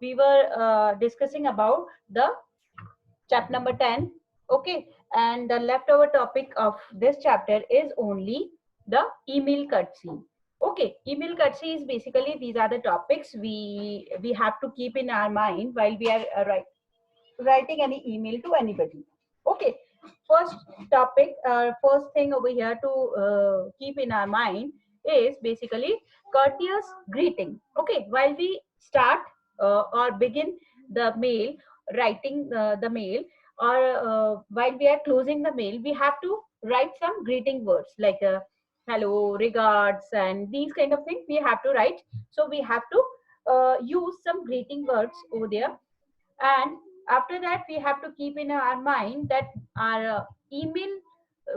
we were discussing about the chapter number 10. Okay, and the leftover topic of this chapter is only the email courtesy. Okay, email courtesy is basically these are the topics we have to keep in our mind while we are writing any email to anybody. Okay, first topic, first thing over here to keep in our mind is basically courteous greeting. Okay, while we start or begin the mail, writing the mail, or while we are closing the mail, we have to write some greeting words like hello, regards, and these kind of things we have to write. So we have to use some greeting words over there. And after that we have to keep in our mind that our email,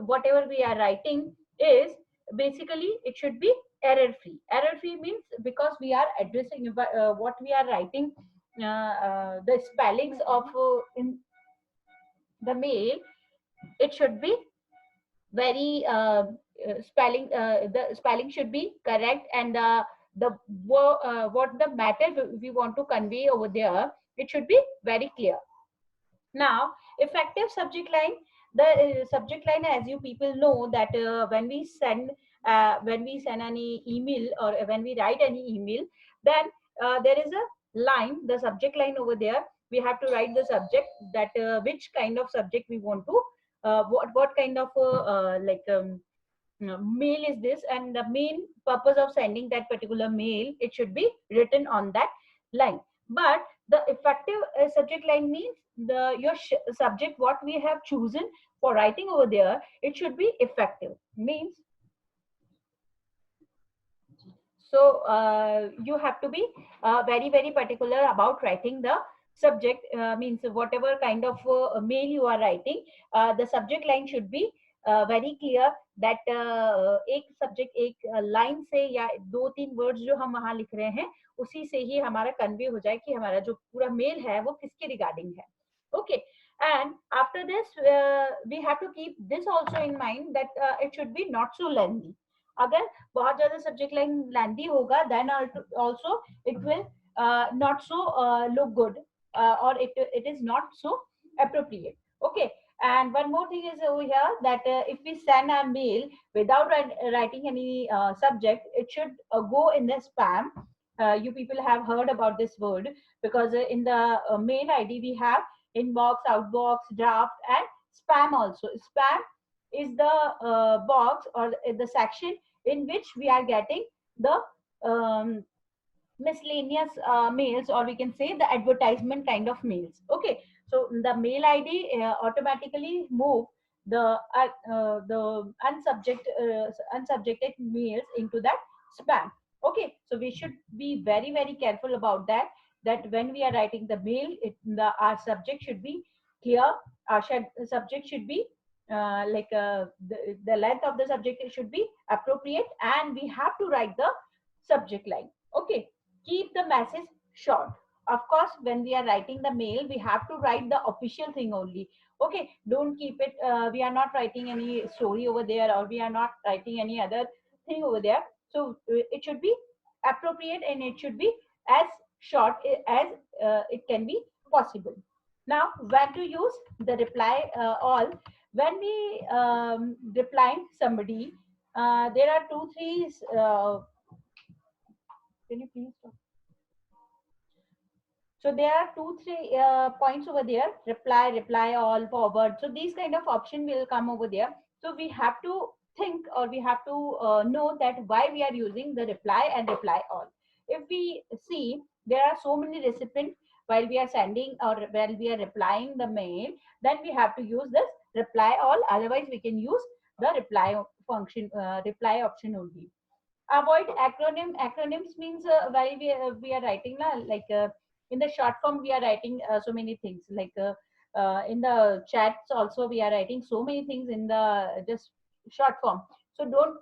whatever we are writing, is basically it should be error free. Error free means because we are addressing what we are writing, the spellings of in the mail, it should be very the spelling should be correct, and what the matter we want to convey over there, it should be very clear. Now, effective subject line. The subject line, as you people know, that when we send any email or when we write any email, then there is a line, the subject line over there. We have to write the subject, that which kind of subject we want to, what kind of mail is this, and the main purpose of sending that particular mail, it should be written on that line. But the effective subject line means the your subject what we have chosen for writing over there, it should be effective means. So you have to be very very particular about writing the subject, means whatever kind of mail you are writing, the subject line should be very clear, that एक subject एक line से या दो तीन words जो हम वहां लिख रहे हैं, उसी से ही हमारा कन्वे हो जाए कि हमारा जो पूरा मेल है वो किसके रिगार्डिंग है. Okay, and after this we have to keep this also in mind that it should be not so lengthy. अगर बहुत ज्यादा सब्जेक्ट लाइन लेंदी होगा, then also it will not so look good, or it is not so appropriate. Okay, and one more thing is over here, that if we send a mail without writing any subject, it should go in the spam. You people have heard about this word, because in the mail id we have inbox, outbox, draft, and spam also. Spam is the box or the section in which we are getting the miscellaneous mails, or we can say the advertisement kind of mails. Okay, so the mail id automatically move the unsubjected mails into that spam. Okay, so we should be very very careful about that, that when we are writing the mail, our subject should be clear, our subject should be the length of the subject should be appropriate, and we have to write the subject line. Okay, keep the message short. Of course, when we are writing the mail, we have to write the official thing only. Okay, don't keep it, we are not writing any story over there, or we are not writing any other thing over there. So it should be appropriate, and it should be as short as it can be possible. Now, when to use the reply all. When we replying somebody, there are two three can you please stop? So there are two three points over there: reply, reply all, forward. So these kind of option will come over there. So we have to think, or we have to know that why we are using the reply and reply all. If we see, there are so many recipients while we are sending or while we are replying the mail, then we have to use this reply all. Otherwise we can use the reply function, reply option only. Avoid acronym. Acronyms means while we are writing like in the short form we are writing so many things, like in the chats also we are writing so many things in the just short form. So don't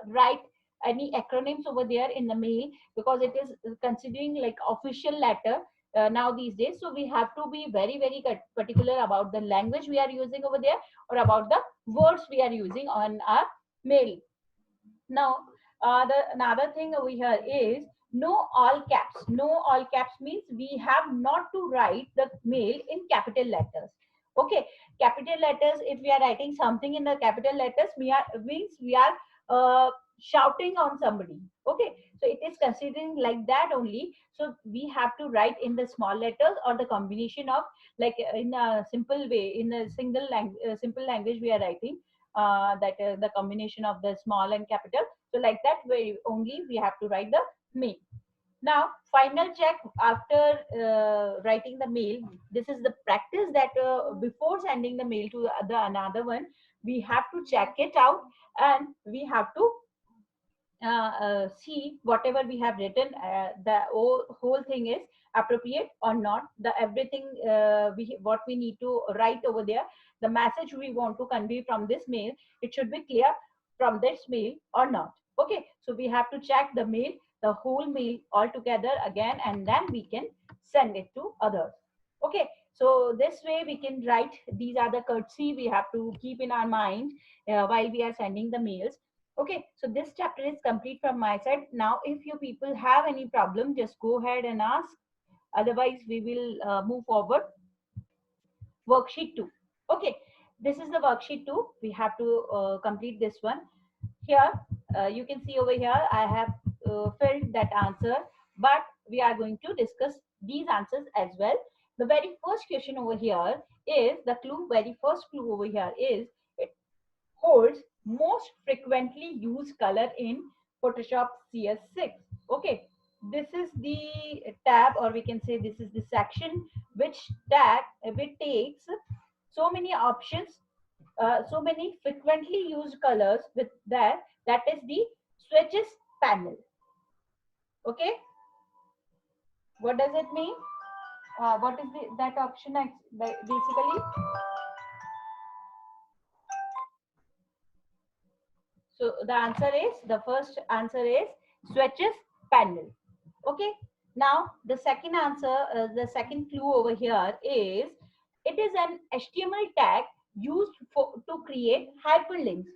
write any acronyms over there in the mail, because it is considering like official letter now these days. So we have to be very very particular about the language we are using over there, or about the words we are using on our mail. Now, the another thing over here is no all caps. No all caps means we have not to write the mail in capital letters. Okay, capital letters, if we are writing something in the capital letters, means we are shouting on somebody. Okay, so it is considering like that only. So we have to write in the small letters or the combination of, like in a simple way, in a simple language we are writing that the combination of the small and capital. So like that way only we have to write the mail. Now, final check after writing the mail. This is the practice that before sending the mail to the another one, we have to check it out, and we have to see whatever we have written, the whole thing is appropriate or not. The everything what we need to write over there, the message we want to convey from this mail, it should be clear from this mail or not. Okay, so we have to check the mail, the whole mail all together again, and then we can send it to others. Okay, so this way we can write. These are the courtesy we have to keep in our mind while we are sending the mails. Okay, so this chapter is complete from my side. Now, if you people have any problem, just go ahead and ask. Otherwise, we will move forward. Worksheet 2. Okay, this is the worksheet 2. We have to complete this one. Here, you can see over here, I have filled that answer, but we are going to discuss these answers as well. The very first question over here is the clue. Very first clue over here is it holds most frequently used color in Photoshop CS6. Okay, this is the tab, or we can say this is the section which which takes so many options, so many frequently used colors with that. That is the switches panel. Okay, what does it mean? What is that option basically? So the answer is, the first answer is switches panel. Okay. Now the second answer, the second clue over here is it is an HTML tag used to create hyperlinks.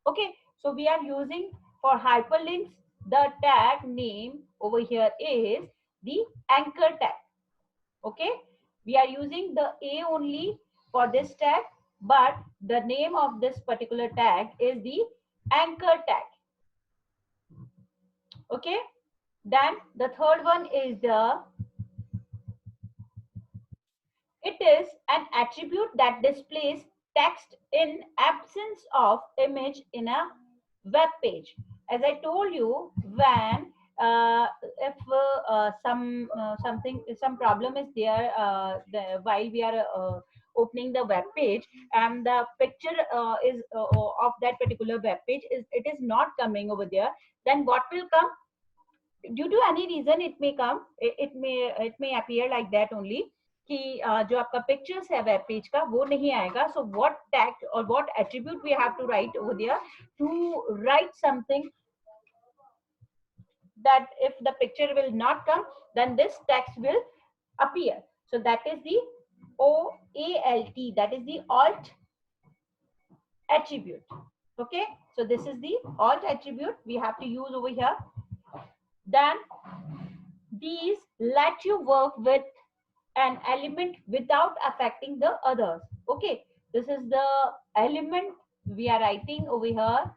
Okay. So we are using for hyperlinks. The tag name over here is the anchor tag. Okay. We are using the A only for this tag, but the name of this particular tag is the anchor tag. Okay, then the third one is it is an attribute that displays text in absence of image in a web page. As I told you, when if some problem is there while we are opening the web page, and the picture is of that particular web page is, it is not coming over there, then what will come? Due to any reason it may come, it may appear like that only कि जो आपका pictures है web page का वो नहीं आएगा. So what tag or what attribute we have to write over there to write something that if the picture will not come, then this text will appear. So that is the OALT, that is the alt attribute. Okay, so this is the alt attribute we have to use over here. Then these let you work with an element without affecting the others. Okay, this is the element we are writing over here.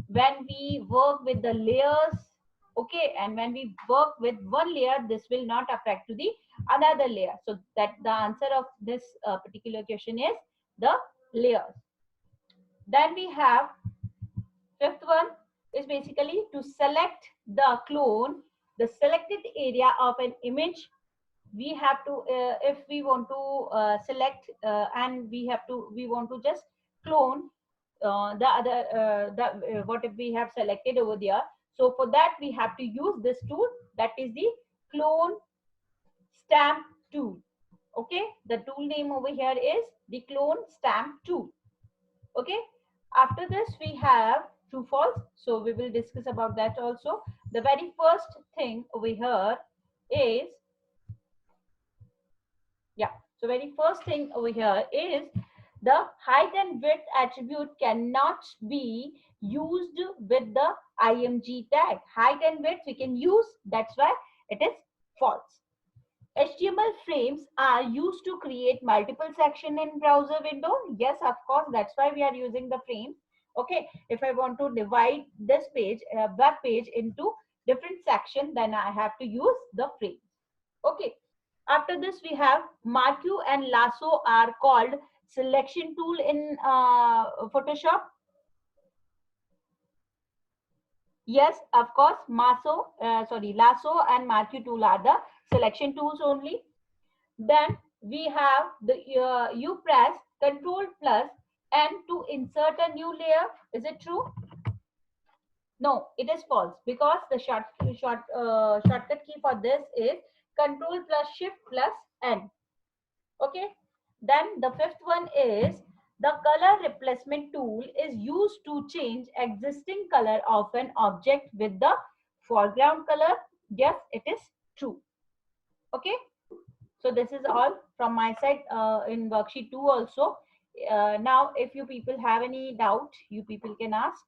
When we work with the layers, okay, and when we work with one layer, this will not affect to the another layer. So that the answer of this particular question is the layers. Then we have fifth one is basically to select the clone, the selected area of an image. We have to if we want to select and we want to just clone the other what if we have selected over there. So for that we have to use this tool, that is the clone stamp tool. Okay, the tool name over here is the clone stamp tool. Okay, after this we have true false, so we will discuss about that also. The very first thing over here is, yeah, so very first thing over here is The height and width attribute cannot be used with the img tag. Height and width we can use, that's why it is false. HTML frames are used to create multiple section in browser window. Yes, of course, that's why we are using the frames. Okay, if I want to divide this page, web page into different section, then I have to use the frames. Okay, after this we have marquee and lasso are called selection tool in Photoshop. Yes, of course, lasso and marquee tool are the selection tools only. Then we have the you press Control plus N to insert a new layer. Is it true? No, it is false because the shortcut key for this is Control plus Shift plus N. Okay. Then the fifth one is the color replacement tool is used to change existing color of an object with the foreground color. Yes, it is true. Okay. So this is all from my side in worksheet 2 also. Now, if you people have any doubt, you people can ask.